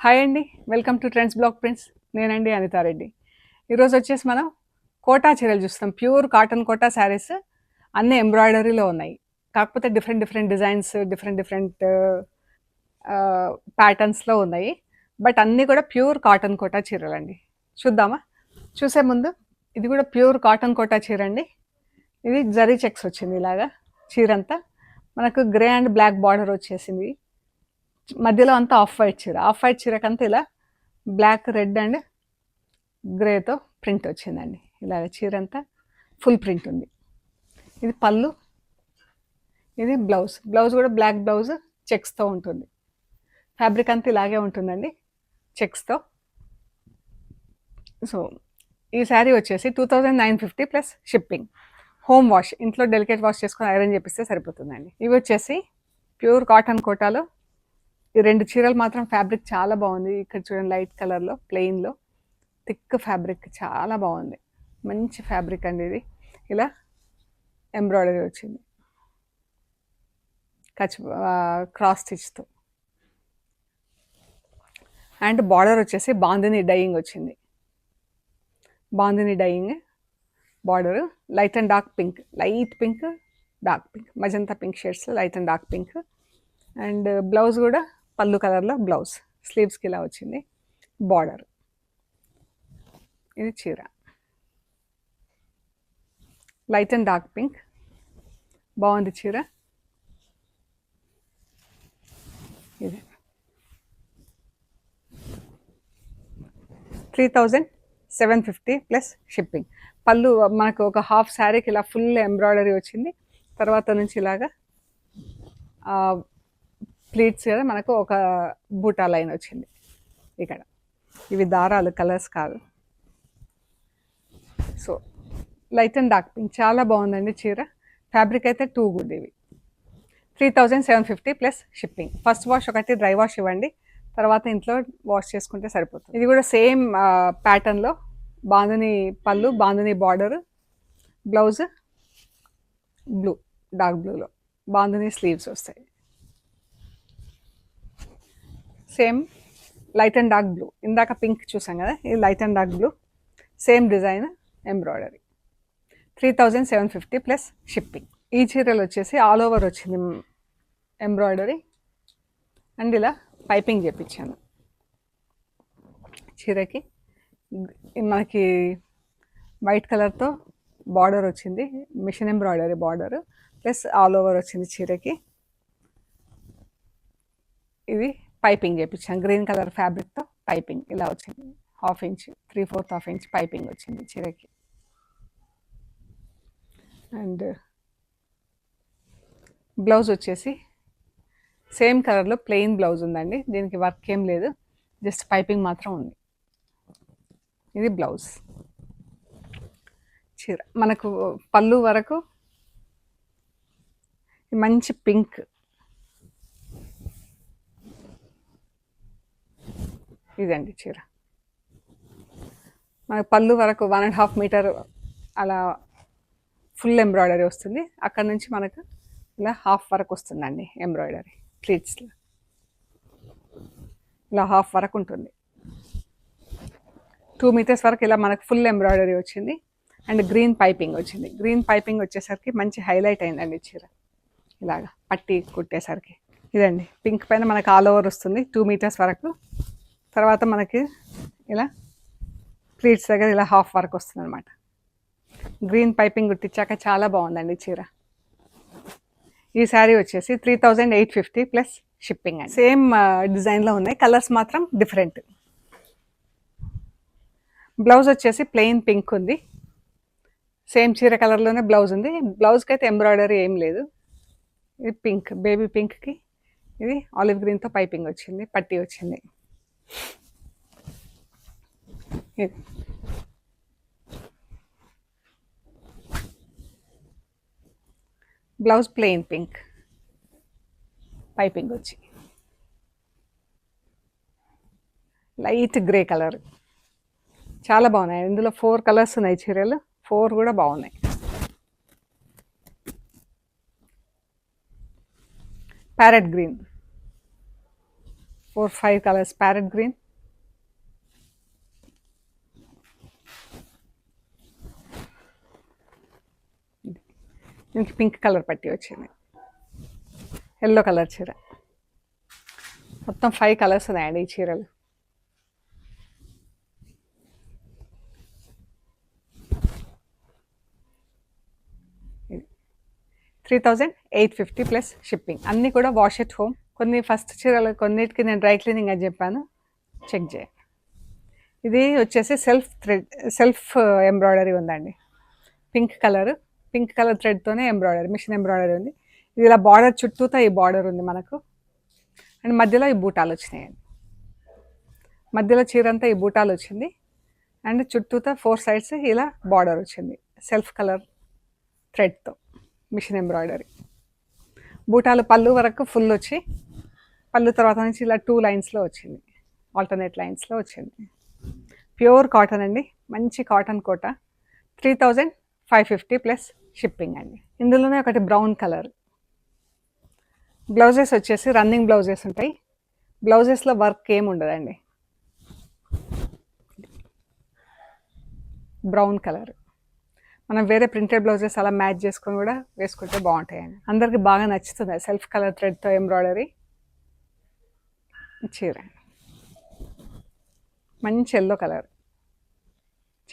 Hi అండి. Welcome to trends block prints. నేనండి అనితారెడ్డి. ఈరోజు వచ్చేసి మనం కోటా చీరలు చూస్తాం. ప్యూర్ కాటన్ కోటా శారీస్ అన్నీ ఎంబ్రాయిడరీలో ఉన్నాయి. కాకపోతే different different designs, different different ప్యాటర్న్స్లో ఉన్నాయి. బట్ అన్నీ కూడా ప్యూర్ కాటన్ కోటా చీరలండి. చూద్దామా? చూసే ముందు ఇది కూడా ప్యూర్ కాటన్ కోటా చీర అండి. ఇది జరీ చెక్స్ వచ్చింది ఇలాగా చీరంతా. మనకు గ్రే అండ్ బ్లాక్ బార్డర్ వచ్చేసింది. మధ్యలో అంతా ఆఫ్ వైట్ చీర. ఆఫ్ వైట్ చీరకంతా ఇలా బ్లాక్, రెడ్ అండ్ గ్రేతో ప్రింట్ వచ్చిందండి. ఇలాగ చీర అంతా ఫుల్ ప్రింట్ ఉంది. ఇది పళ్ళు, ఇది బ్లౌజ్. బ్లౌజ్ కూడా బ్లాక్ బ్లౌజ్ చెక్స్తో ఉంటుంది. ఫ్యాబ్రిక్ అంతా ఇలాగే ఉంటుందండి చెక్స్తో. సో ఈ శారీ వచ్చేసి 2950 ప్లస్ షిప్పింగ్. హోమ్ వాష్, ఇంట్లో డెలికేట్ వాష్ చేసుకొని ఐరన్ చేపిస్తే సరిపోతుందండి. ఇవి వచ్చేసి ప్యూర్ కాటన్ కోటాలో ఈ రెండు చీరలు మాత్రం ఫ్యాబ్రిక్ చాలా బాగుంది. ఇక్కడ చూడండి, లైట్ కలర్లో ప్లెయిన్లో థిక్ ఫ్యాబ్రిక్ చాలా బాగుంది. మంచి ఫ్యాబ్రిక్ అండి ఇది. ఇలా ఎంబ్రాయిడరీ వచ్చింది క్రాస్ స్టిచ్తో. అండ్ బార్డర్ వచ్చేసి బాందిని డైయింగ్ వచ్చింది. Bandhani dyeing border, light and dark pink, light pink, dark pink, magenta pink shades, light and dark pink. And blouse కూడా పళ్ళు కలర్లో బ్లౌజ్, స్లీవ్స్కి ఇలా వచ్చింది బార్డర్. ఇది చీర లైట్ అండ్ డార్క్ పింక్, బాగుంది చీర. ఇది 3750 ప్లస్ షిప్పింగ్. పళ్ళు మనకు ఒక హాఫ్ శారీకి ఇలా ఫుల్ ఎంబ్రాయిడరీ వచ్చింది. తర్వాత నుంచి ఇలాగా ప్లీట్స్ కదా మనకు ఒక బూటా లైన్ వచ్చింది ఇక్కడ. ఇవి దారాలు, కలర్స్ కాదు. So light and dark pink చాలా బాగుందండి చీర. ఫ్యాబ్రిక్ అయితే టూ గుడ్. ఇవి 3750 ప్లస్ షిప్పింగ్. ఫస్ట్ వాష్ ఒకటి డ్రై వాష్ ఇవ్వండి, తర్వాత ఇంట్లో వాష్ చేసుకుంటే సరిపోతుంది. ఇది కూడా సేమ్ ప్యాటర్న్లో బాందిని పళ్ళు, bandhani border, blouse blue, dark బ్లూలో బాందిని స్లీవ్స్ వస్తాయి. Same light and dark blue. ఇందాక పింక్ చూసాం కదా, ఇది light and dark blue, same design embroidery. 3750 plus shipping. ఈ చీరలు వచ్చేసి ఆల్ ఓవర్ వచ్చింది ఎంబ్రాయిడరీ అండ్ ఇలా పైపింగ్ చేయించాను చీరకి. మనకి వైట్ కలర్తో బార్డర్ వచ్చింది, machine embroidery border plus all over వచ్చింది చీరకి. ఇది పైపింగ్ చేయించాను, గ్రీన్ కలర్ ఫ్యాబ్రిక్తో పైపింగ్ ఇలా వచ్చింది. 1/2 ఇంచ్, 3/4 ఇంచ్ పైపింగ్ వచ్చింది చీరకి. అండ్ బ్లౌజ్ వచ్చేసి సేమ్ కలర్లో ప్లెయిన్ బ్లౌజ్ ఉందండి. దీనికి వర్క్ ఏం లేదు, జస్ట్ పైపింగ్ మాత్రం ఉంది. ఇది బ్లౌజ్. చీర మనకు పళ్ళు వరకు మంచి పింక్, ఇదండి చీర. మనకు పళ్ళు వరకు 1.5 మీటర్ అలా ఫుల్ ఎంబ్రాయిడరీ వస్తుంది. అక్కడ నుంచి మనకు ఇలా హాఫ్ వరకు వస్తుందండి ఎంబ్రాయిడరీ ప్లీట్స్లో. ఇలా హాఫ్ వరకు ఉంటుంది. 2 మీటర్స్ వరకు ఇలా మనకు ఫుల్ ఎంబ్రాయిడరీ వచ్చింది. అండ్ గ్రీన్ పైపింగ్ వచ్చింది. గ్రీన్ పైపింగ్ వచ్చేసరికి మంచి హైలైట్ అయిందండి చీర. ఇలాగా పట్టి కుట్టేసరికి ఇదండి. పింక్ పైన మనకు ఆల్ ఓవర్ వస్తుంది 2 మీటర్స్ వరకు. తర్వాత మనకి ఇలా ప్లీట్స్ దగ్గర ఇలా హాఫ్ వరకు వస్తుంది అనమాట. గ్రీన్ పైపింగ్ కుట్టించాక చాలా బాగుందండి చీర. ఈ శారీ వచ్చేసి 3850 ప్లస్ షిప్పింగ్ అండి. సేమ్ డిజైన్లో ఉన్నాయి, కలర్స్ మాత్రం డిఫరెంట్. బ్లౌజ్ వచ్చేసి ప్లెయిన్ పింక్ ఉంది. సేమ్ చీర కలర్లోనే బ్లౌజ్ ఉంది. బ్లౌజ్కి అయితే ఎంబ్రాయిడరీ ఏం లేదు. ఇది పింక్, బేబీ పింక్కి ఇది ఆలివ్ గ్రీన్తో పైపింగ్ వచ్చింది, పట్టీ వచ్చింది. ఇది బ్లౌజ్ ప్లెయిన్ పింక్, పైపింగ్ వచ్చి లైట్ గ్రే కలర్. చాలా బాగున్నాయి. ఇందులో 4 కలర్స్ ఉన్నాయి చీరలు, 4 కూడా బాగున్నాయి. Parrot green, 4-5 colours, parrot green, దీనికి పింక్ కలర్ పట్టి వచ్చింది, ఎల్లో కలర్ చీర. మొత్తం 5 కలర్స్ ఉన్నాయండి ఈ చీరలు. ఇది 3850 ప్లస్ షిప్పింగ్. అన్నీ కూడా వాష్ ఎట్ హోమ్. కొన్ని ఫస్ట్ చీరలు కొన్నిటికి నేను డ్రై క్లీనింగ్ అని చెప్పాను, చెక్ చేయండి. ఇది వచ్చేసి సెల్ఫ్ ఎంబ్రాయిడరీ ఉందండి. పింక్ కలర్ థ్రెడ్తోనే ఎంబ్రాయిడరీ, మిషన్ ఎంబ్రాయిడరీ ఉంది. ఇది ఇలా బార్డర్ చుట్టూతో ఈ బార్డర్ ఉంది మనకు, అండ్ మధ్యలో ఈ బూటాలు వచ్చినాయండి. మధ్యలో చీరంతా ఈ బూటాలు వచ్చింది, అండ్ చుట్టూతో 4 సైడ్స్ ఇలా బార్డర్ వచ్చింది సెల్ఫ్ కలర్ థ్రెడ్తో, మిషన్ ఎంబ్రాయిడరీ. బూటాలు పళ్ళు వరకు ఫుల్ వచ్చి, పళ్ళు తర్వాత నుంచి ఇలా 2 లైన్స్లో వచ్చింది, ఆల్టర్నేట్ లైన్స్లో వచ్చింది. ప్యూర్ కాటన్ అండి, మంచి కాటన్ కోట. 3550 ప్లస్ షిప్పింగ్ అండి. ఇందులోనే ఒకటి బ్రౌన్ కలర్. బ్లౌజెస్ వచ్చేసి రన్నింగ్ బ్లౌజెస్ ఉంటాయి. బ్లౌజెస్లో వర్క్ ఏమి ఉండదండి. బ్రౌన్ కలర్ మనం వేరే ప్రింటెడ్ బ్లౌజెస్ అలా మ్యాచ్ చేసుకొని కూడా వేసుకుంటే బాగుంటాయండి. అందరికి బాగా నచ్చుతుంది సెల్ఫ్ కలర్ థ్రెడ్తో ఎంబ్రాయిడరీ చీర. మంచి ఎల్లో కలర్,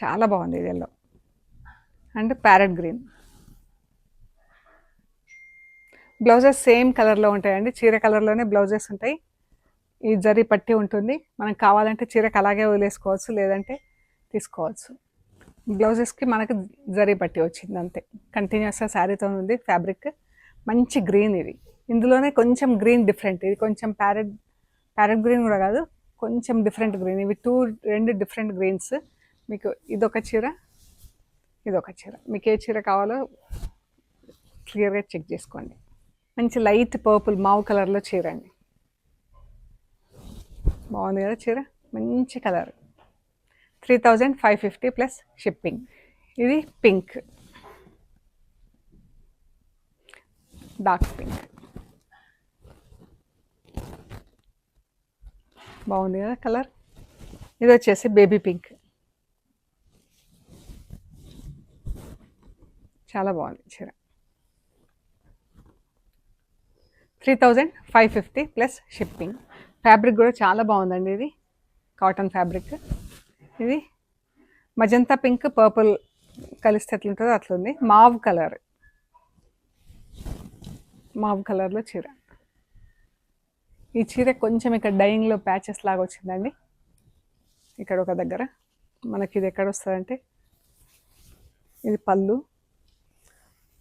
చాలా బాగుంది ఇది yellow. And parrot green. Blouses same కలర్లో ఉంటాయండి, చీర కలర్లోనే బ్లౌజెస్ ఉంటాయి. ఈ జరీ పట్టి ఉంటుంది, మనం కావాలంటే చీరకు అలాగే వదిలేసుకోవచ్చు, లేదంటే తీసుకోవచ్చు. బ్లౌజెస్కి మనకు జరీ పట్టి వచ్చింది అంతే, కంటిన్యూస్గా శారీతో ఉంది ఫ్యాబ్రిక్. మంచి గ్రీన్ ఇది. ఇందులోనే కొంచెం గ్రీన్ డిఫరెంట్, ఇది కొంచెం ప్యారెట్ గ్రీన్ కూడా కాదు, కొంచెం డిఫరెంట్ గ్రీన్. ఇవి రెండు డిఫరెంట్ గ్రీన్స్. మీకు ఇదొక చీర, ఇదొక చీర. మీకు ఏ చీర కావాలో క్లియర్గా చెక్ చేసుకోండి. మంచి లైట్ పర్పుల్ మావ్ కలర్లో చీర అండి, బాగుంది కదా చీర, మంచి కలర్. 3550 plus shipping. ఇది పింక్, డార్క్ పింక్, బాగుంది కదా కలర్. ఇది వచ్చేసి బేబీ పింక్, చాలా బాగుంది చీర. 3550 ప్లస్ షిప్పింగ్. ఫ్యాబ్రిక్ కూడా చాలా బాగుందండి, ఇది కాటన్ ఫ్యాబ్రిక్. ఇది మజంతా పింక్ పర్పుల్ కలిస్తే ఎట్లుంటుందో అట్లుంది. మావ్ కలర్లో చీర. ఈ చీర కొంచెం ఇక్కడ డైయింగ్లో ప్యాచెస్ లాగా వచ్చిందండి, ఇక్కడ ఒక దగ్గర. మనకి ఇది ఎక్కడ వస్తుందంటే, ఇది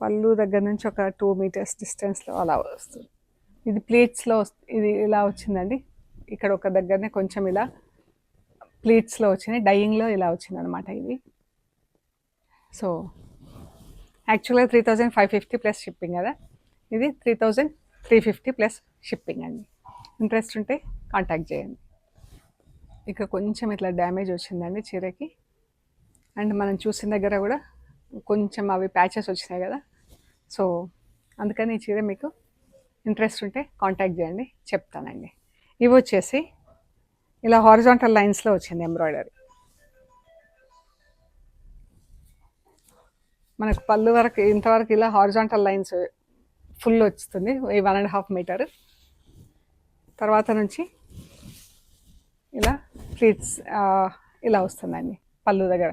పళ్ళు దగ్గర నుంచి ఒక 2 మీటర్స్ డిస్టెన్స్లో అలా వస్తుంది. ఇది ప్లీట్స్లో ఇది ఇలా వచ్చిందండి, ఇక్కడ ఒక దగ్గరనే కొంచెం ఇలా ప్లీట్స్లో వచ్చినాయి, డైయింగ్లో ఇలా వచ్చింది అనమాట ఇది. సో యాక్చువల్గా 3550 ప్లస్ షిప్పింగ్ కదా, ఇది 3350 ప్లస్ షిప్పింగ్ అండి. ఇంట్రెస్ట్ ఉంటే కాంటాక్ట్ చేయండి. ఇక్కడ కొంచెం ఇట్లా డ్యామేజ్ వచ్చిందండి చీరకి, అండ్ మనం చూసిన దగ్గర కూడా కొంచెం అవి ప్యాచెస్ వచ్చినాయి కదా, సో అందుకని ఈ చీర మీకు ఇంట్రెస్ట్ ఉంటే కాంటాక్ట్ చేయండి, చెప్తానండి. ఇవి వచ్చేసి ఇలా హారిజాంటల్ లైన్స్లో వచ్చింది ఎంబ్రాయిడరీ. మనకు పళ్ళు వరకు ఇంతవరకు ఇలా హారిజాంటల్ లైన్స్ ఫుల్ వస్తుంది, 1.5 మీటర్. తర్వాత నుంచి ఇలా ప్లీట్స్ ఇలా వస్తుందండి, పళ్ళు దగ్గర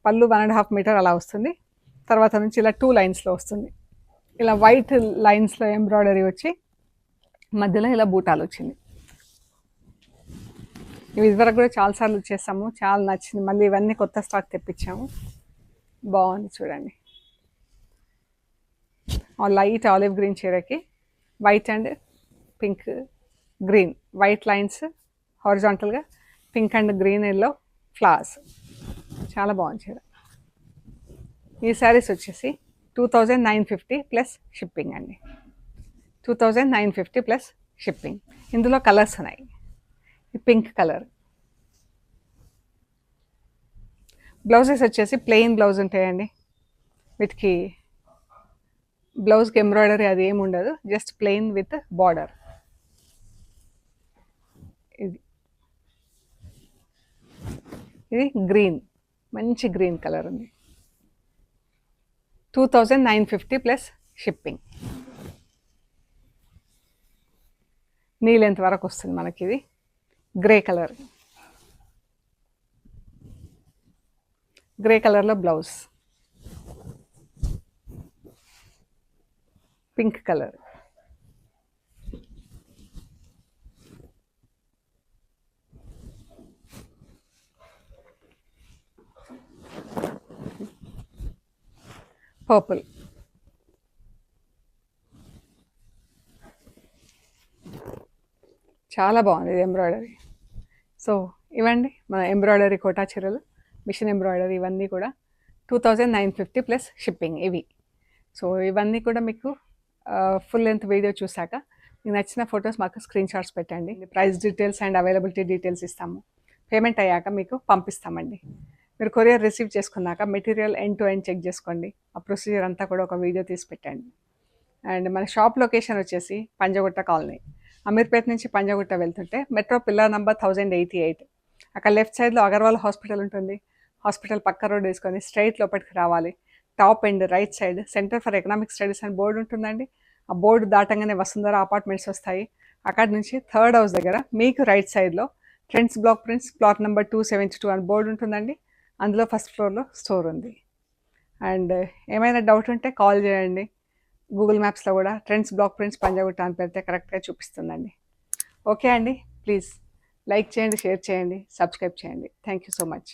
పళ్ళు 1.5 మీటర్ అలా వస్తుంది. తర్వాత నుంచి ఇలా 2 లైన్స్లో వస్తుంది, ఇలా వైట్ లైన్స్లో ఎంబ్రాయిడరీ వచ్చి మధ్యలో ఇలా బూటాలు వచ్చింది. ఇవి ఇదివరకు కూడా చాలాసార్లు చేసాము, చాలా నచ్చింది. మళ్ళీ ఇవన్నీ కొత్త స్టాక్ తెప్పించాము, బాగుంది చూడండి. లైట్ ఆలివ్ గ్రీన్ చీరకి white and pink green, white lines హారిజాంటల్గా, pink and green yellow flowers, చాలా బాగుంది చీర. ఈ శారీస్ వచ్చేసి 2950 ప్లస్ షిప్పింగ్ అండి. 2950 ప్లస్ షిప్పింగ్. ఇందులో కలర్స్ ఉన్నాయి. ఈ పింక్ కలర్. బ్లౌజెస్ వచ్చేసి ప్లెయిన్ బ్లౌజ్ ఉంటాయండి, వీటికి బ్లౌజ్కి ఎంబ్రాయిడరీ అది ఏమి ఉండదు, జస్ట్ ప్లెయిన్ విత్ బార్డర్. ఇది గ్రీన్, మంచి గ్రీన్ కలర్ ఉంది. 2950 ప్లస్ షిప్పింగ్. నీ లెంత్ వరకు వస్తుంది మనకి. ఇది గ్రే కలర్, గ్రే కలర్లో బ్లౌజ్, పింక్ కలర్, పర్పుల్, చాలా బాగుంది ఇది ఎంబ్రాయిడరీ. సో ఇవ్వండి మన ఎంబ్రాయిడరీ కోటా చీరలు, మిషన్ ఎంబ్రాయిడరీ, ఇవన్నీ కూడా 2950 ప్లస్ షిప్పింగ్ ఇవి. సో ఇవన్నీ కూడా మీకు ఫుల్ లెంత్ వీడియో చూసాక మీకు నచ్చిన ఫొటోస్ మాకు స్క్రీన్ షాట్స్ పెట్టండి. Price details and availability details ఇస్తాము. పేమెంట్ అయ్యాక మీకు పంపిస్తామండి. మీరు కొరియర్ రిసీవ్ చేసుకున్నాక material end to end check చేసుకోండి. ఆ ప్రొసీజర్ అంతా కూడా ఒక వీడియో తీసి పెట్టండి. అండ్ మన షాప్ లొకేషన్ వచ్చేసి పంజగుట్ట కాలనీ, అమీర్పేట నుంచి పంజగుట్ట వెళ్తుంటే మెట్రో పిల్లర్ నెంబర్ 1088, అక్కడ లెఫ్ట్ సైడ్లో అగర్వాల్ హాస్పిటల్ ఉంటుంది. హాస్పిటల్ పక్క రోడ్ వేసుకొని స్ట్రైట్ లోపలికి రావాలి. Top end right side centre for economic studies అని బోర్డు ఉంటుందండి. ఆ బోర్డు దాటంగానే వసుంధర అపార్ట్మెంట్స్ వస్తాయి. అక్కడ నుంచి థర్డ్ హౌస్ దగ్గర మీకు రైట్ సైడ్లో trends block prints plot number 272 అని బోర్డు ఉంటుందండి. అందులో ఫస్ట్ ఫ్లోర్లో స్టోర్ ఉంది. అండ్ ఏమైనా డౌట్ ఉంటే కాల్ చేయండి. గూగుల్ మ్యాప్స్లో కూడా ట్రెండ్స్ బ్లాక్ ప్రింట్స్ పంజాగుట్ట అని పెడితే కరెక్ట్గా చూపిస్తుందండి. ఓకే అండి, ప్లీజ్ లైక్ చేయండి, షేర్ చేయండి, సబ్స్క్రైబ్ చేయండి. Thank you so much.